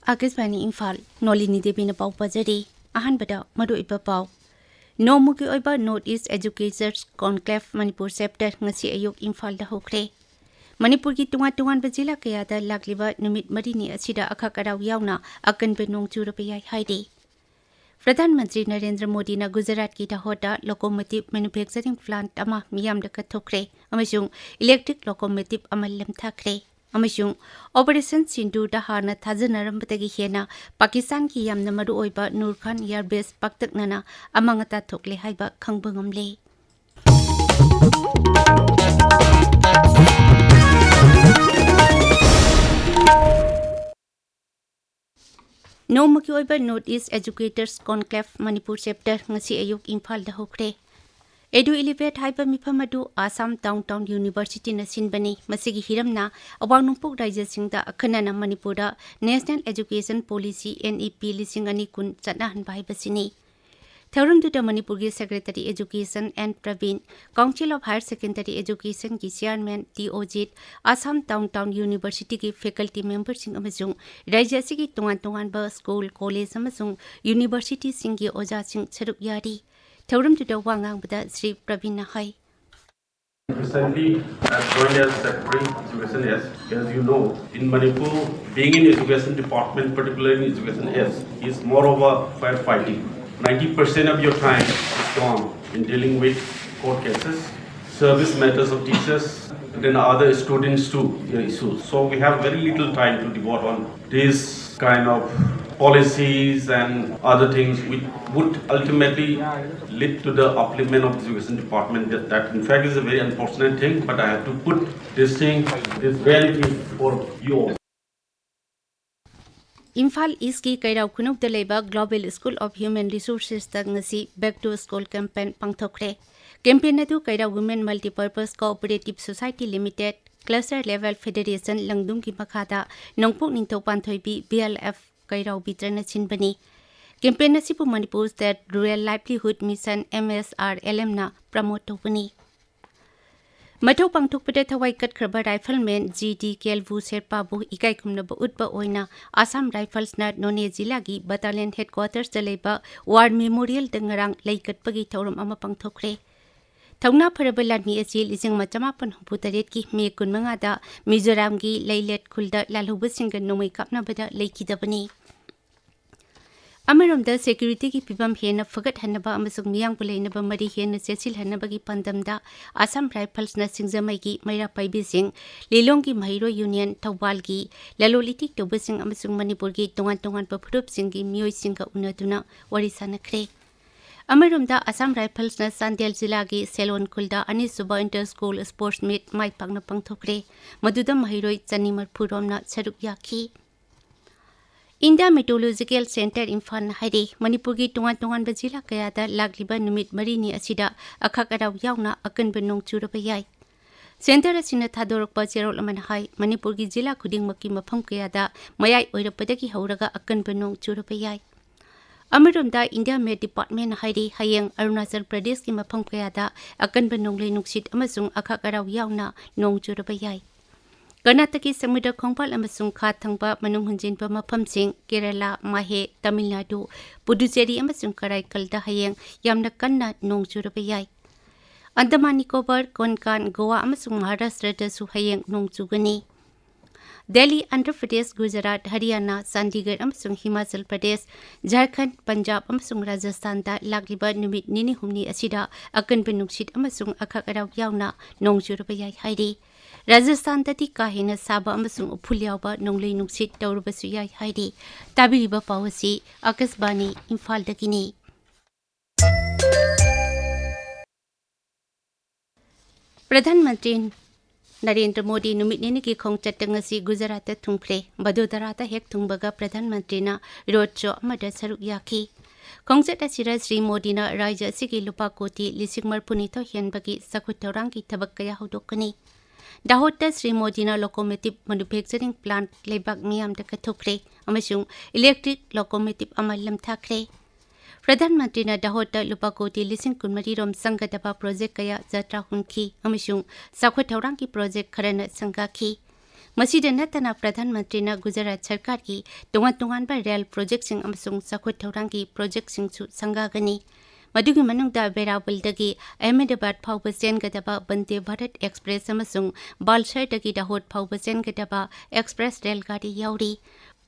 Akasbani Imphal Nolini Devi na pau pajari ahanbada maruiba pau Nomuki oiba North East Educators Conclave Manipur Chapter ngasi ayuk Imphal da hokre Manipur ki tungan bajila kaya da lagliba numit marini asida akakaraw yauna akan benong churapayay haide Pradhan Mantri Narendra Modi na Gujarat ki Dahoda locomotive manufacturing plant ama miyam da kathokre amasung electric locomotive amal lamthakre अमशुं operation Sindhu दहाना थाजनरमबतगी हेना पाकिस्तान की यामना मरु ओइबा Nur Khan airbase पक्तकनना अमंगता थोकले हाइबा खंगबंगमले नोमकी ओइबा north east educators conclave Manipur chapter ngasi ayuk Imphal da hokre Edu Elevate Hyper Mipamadu Assam Downtown University na sinbani masigi hiramna awang nungpuk raja singda akhanana Manipura National Education Policy NEP lisingani kun chanahan bai basini Thaurum to the Manipuri Secretary Education and Praveen Council of Higher Secondary Education ki chairman DOJ Assam Downtown University ki faculty members sing amasung raja sigi tungan ba school college amasung university singi oja sing charuk yari Thaurum to the Wangang Bada Sri Pravina Hai. Recently, I've joined as Secretary Education S. As you know, in Manipur, being in Education Department, particularly in Education S, is more of a firefighting. 90% of your time is gone in dealing with court cases, service matters of teachers, then other students too issues. So we have very little time to devote on this kind of policies and other things which would ultimately lead to the upliftment of the education department. That in fact is a very unfortunate thing, but I have to put this thing, this reality for you all. Imphal East ki Kairau Kunuk de Leba Global School of Human Resources tag ngasi Back to School campaign pangthokre. Campaign na tu Kairau Women Multipurpose Cooperative Society Limited Cluster Level Federation Langdung ki makhada Nongpuk Ningthau Panthoibi BLF Kairau Bitrana Chinbani. Campaign na sipu Manipur State Rural Livelihood Mission MSRLM na promote topani. Mathau pangthokpade thawai katkraba rifleman GD Kelvu Serpabu ikai kumnaba utba oina Assam Rifles na None Jila gi battalion headquarters da leba War Memorial dangarang laikatpagi thauram ama pangthokre. Thauna Parabalani Azil is in Machamapan Putaret ki me kunmanga da Mizoram gi Lailet Kulda Lalhubasinga Nomi Kapna Bada Lake Dabani. Amaram the security ki pibam hena forget Hanaba Amasung Miang Pulena Mari Hen Cecil Hanabagi Pandamda Assam Rifles na Singzamagi Maira Paibising Lilongi Mahiro Union Tawalgi Lalolitik Tobusing Amasung Manipurgi Tongan Papurup Singi Mio Singa Unaduna Warisana Kre. Amarumda Assam Rifles na Sandel Zilagi Selon Kulda Ani Suba Inter School Sports Meet Mai Pangna Pangthokre Maduda Mahiroi Chanimar Purom na Charuk Yaki India Meteorological Center Imphal Haide Manipur ki tungan bajila kaya da lagliba numit marini asida akhakaraw yauna akan benong churapayay Center asina thadorokpa cherol aman hai Manipur ki jila khudingmaki mafam kaya da mayai oirapadagi hauraga akan benong churapayay Amarumda India Met Department Haide Hayang Arunachal Pradesh ki mafam kaya da akan benong lenuksit amasung akhakaraw yauna nong churapayay Karnataki Samudra Khongpal amasung kha thangba manung hunjinba mafamsing Kerala Mahe Tamil Nadu Puducherry amasung Karaikal da hayang yamna kanna nong churapayay Andaman Nicobar Konkan Goa amasung Maharashtra da su hayang nong chugani Delhi Andhra Pradesh Gujarat Haryana Chandigarh amasung Himachal Pradesh Jharkhand Punjab amasung Rajasthan da lagliba numit nini humni asida akan benungsit amasung akhakaraw yauna nong churapayay haide Rajasthan tati kahina saba amasung uphulyawba nonglei nungsit tawrubasu yai haide tabiriba pawasi Akasbani Imphal dagini Pradhan Mantri Narendra Modi numit nini ki khongchat ngasi Gujarat ta thungkre Badodara ta hek thungbaga Pradhan Mantri na road show amada saruk yaki khongchat asira Sri Modi na raja sigi lupa koti lising marpuni tho hianbagi sakhut thorang ki thabak kaya hodokani Dahota Sri Modi na locomotive manufacturing plant lebak miyam da kathokre amasung electric locomotive amal lamthakre Pradhan Mantri na Dahota lupa koti lising kunmari rom sangadaba project kaya jatra hunki amasung sakhut thorang ki project kharana sangaki मसीदा नत्तना प्रधानमंत्री गुजरात सरकार की तोंगान rail project सखुत थौरांगी project संगागनी मधुगी मनुंगदा बेरावलदगी Ahmedabad फाउब चेनगदबा Vande Bharat express अमसुंग बालसरदगी Dahod फाउब चेनगदबा express रेलगाड़ी याउरी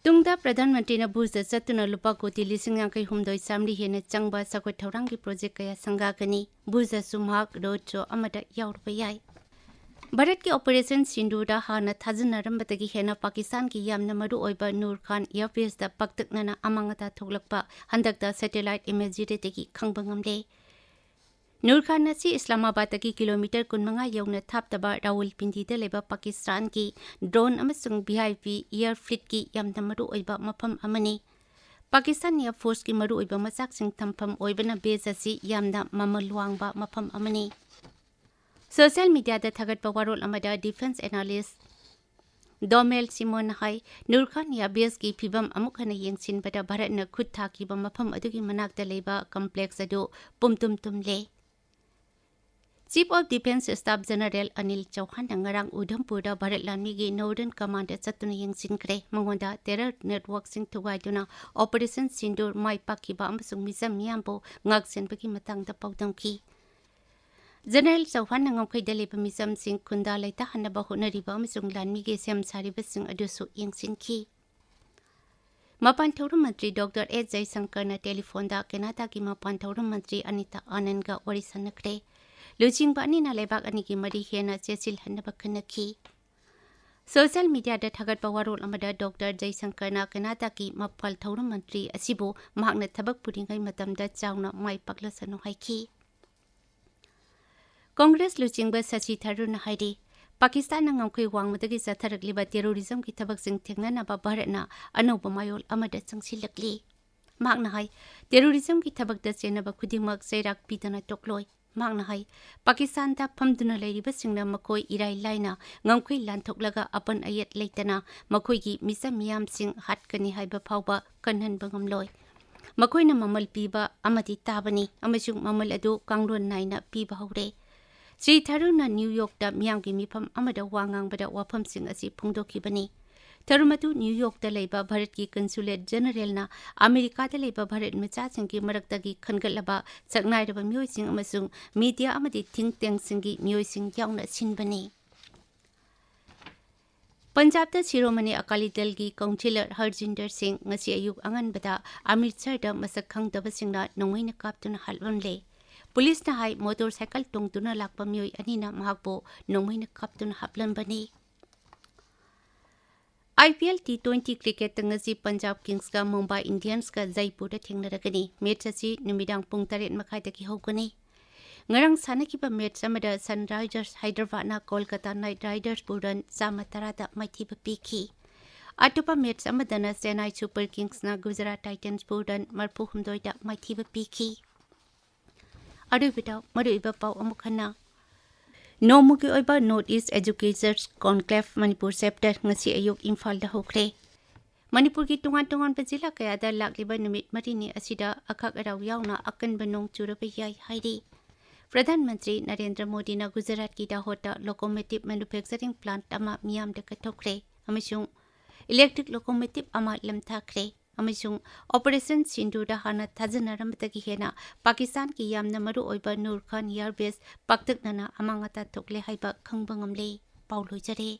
तुंगदा प्रधानमंत्री भुजदा चतुना लुपा कोटी 8,53 हेन चंगबा सखुत थौरांगी project कया संगागनी भुजदा सुमहाक road show अमदा याउरबा याई भारत के ऑपरेशन सिंदूरदा हाना थाजनरंबदगी हेना पाकिस्तान की यामना मरु ओइबा नूर खान एयरबेसदा पक्तकनना अमांगता थोगलकपा हंदकता सैटेलाइट इमेजरीदगी खंगबंगमले नूर खान नसी इस्लामाबाद की किलोमीटर 15 यौना थापतबा रावलपिंडीदा लेबा पाकिस्तान की ड्रोन अमसुंग वीआईपी एयर फ्लीट की यामना मरु ओइबा मफम अमनी पाकिस्तान एयर फोर्स की मरु ओइबा मसाकसिंग थमफम ओइबना बेस असी यामना ममल वांगबा मफम अमनी सोशल मीडिया थगत वारोल डिफेंस एनालिस्ट डोमेल सिमोन हाई नूर खान एयरबेस की फिवम अमुक हन येंसिनबदा भारतना खुद थाकीबा मफम अदुगी मनाक्ता लेबा कम्प्लेक्स अदु पुमतुम तुमले chief of defence staff general Anil Chauhan ngarang Udhampur Bharat लामी की नॉर्दर्न कमांड चतुन येंसिनख्रे मंगोंदा टेरर नेटवर्क सिंग थुगाइदुना ऑपरेशन सिंदूर माई पाकिबा अमसुंग मिजम मियामबो ngaksenbagi matangda paudamki general Chauhan ngaukhai लेबा मिसम सिंह खुंदा लेता हनबा होनरिबा अमसुंग लानमी के सेम सारिबा सिंह अदुसु येंसिनखी मपान थौरम मंत्री डॉक्टर एस जयशंकर न टेलीफोन दा कनाडा की मपान थौरम मंत्री अनिता आनंद गा वरी सनखरे लुचिंग बानी ना लेबाक अनि की मरी हेना चेसिल हनबा खनखी सोशल मीडिया दा थगत पवारोल अमदा डॉक्टर जयशंकर न कनाडा की मफल थौरम मंत्री असिबो महाकना थबक पुरिंgai मतमदा चाउना माई पक्लसनो हाइखी कांग्रेस लुचिंग शशि थरूर हाइरी Pakistan ngaukhai wangmadagi chatharagliba terrorism ki thabak thengna ba bharatna anoba mayol amada changsilakli makna hai terrorism ki thabak da chenaba khudingmak sairak pidana tokloi makna hai pakistan da phamduna leiriba singna makoi irai laina ngaukhai lanthoklaga apan ayat leitana makoi gi misa miyam sing hatkani haiba phawba kanhan bangamloi makoina mamal piba amati tabani amasung mamal adu kangron naina piba haure Shri Tharoor New York मियाम की मिफम वांगांग वाफम फोंदोखीबनी थरूमतु New York लेबा भारत की consulate general America लेबा भारत मचासिंग की मरक्तगी खनगलबा सकनाइरबा मियोइसिंग अमसुंग media अमदी think टैंक्सिंग की मियोइसिंग याउना सिनबनी पंजाब शिरोमणि अकाली दल की councillor Harjinder Singh ngasi अयुक अंगनबदा अमृतसर मसक खंगदबसिंगना नोंगैना कापतुना हलवमले पुलिस ना हाई मोटरसाइकिल टोंगतुना लाकपा मियोई अनिना महाकबो नोंगैना कापतुना हपलनबनी IPL T20 क्रिकेट तंगसी पंजाब किंग्स का मुंबई इंडियंस का जयपुर थेंगनरगनी मैच असी नुमिदांग पुंग 8 मखाइदगी होगनी ngarang sanakiba match amada Sunrisers Hyderabad na Kolkata Knight Riders buran sama tarada maithiba piki atupa match amadana Chennai Super Kings na Gujarat Titans buran marpu humdoida maithiba piki adu bitaw maruiba pau amukhana nomugi oiba North East Educators Conclave Manipur chapter ngasi ayuk Imphal da hokre Manipur ki tungan pajila kaya da lakliba numit marini asida akhak araw yauna akan banong churaba yai hairi प्रधानमंत्री नरेंद्र मोदी ने गुजरात की Dahod locomotive manufacturing plant अमा मियाम the कथोखरे अमसुंग electric locomotive अमा लमथाखरे अमसुंग operation सिंदूर हाना थाजनरमतगी हेना पाकिस्तान की यामना मरु ओइबा नूर Khan airbase पक्तकना अमांगता थोकले हाइबा खंगबंगमले पाउलोजरे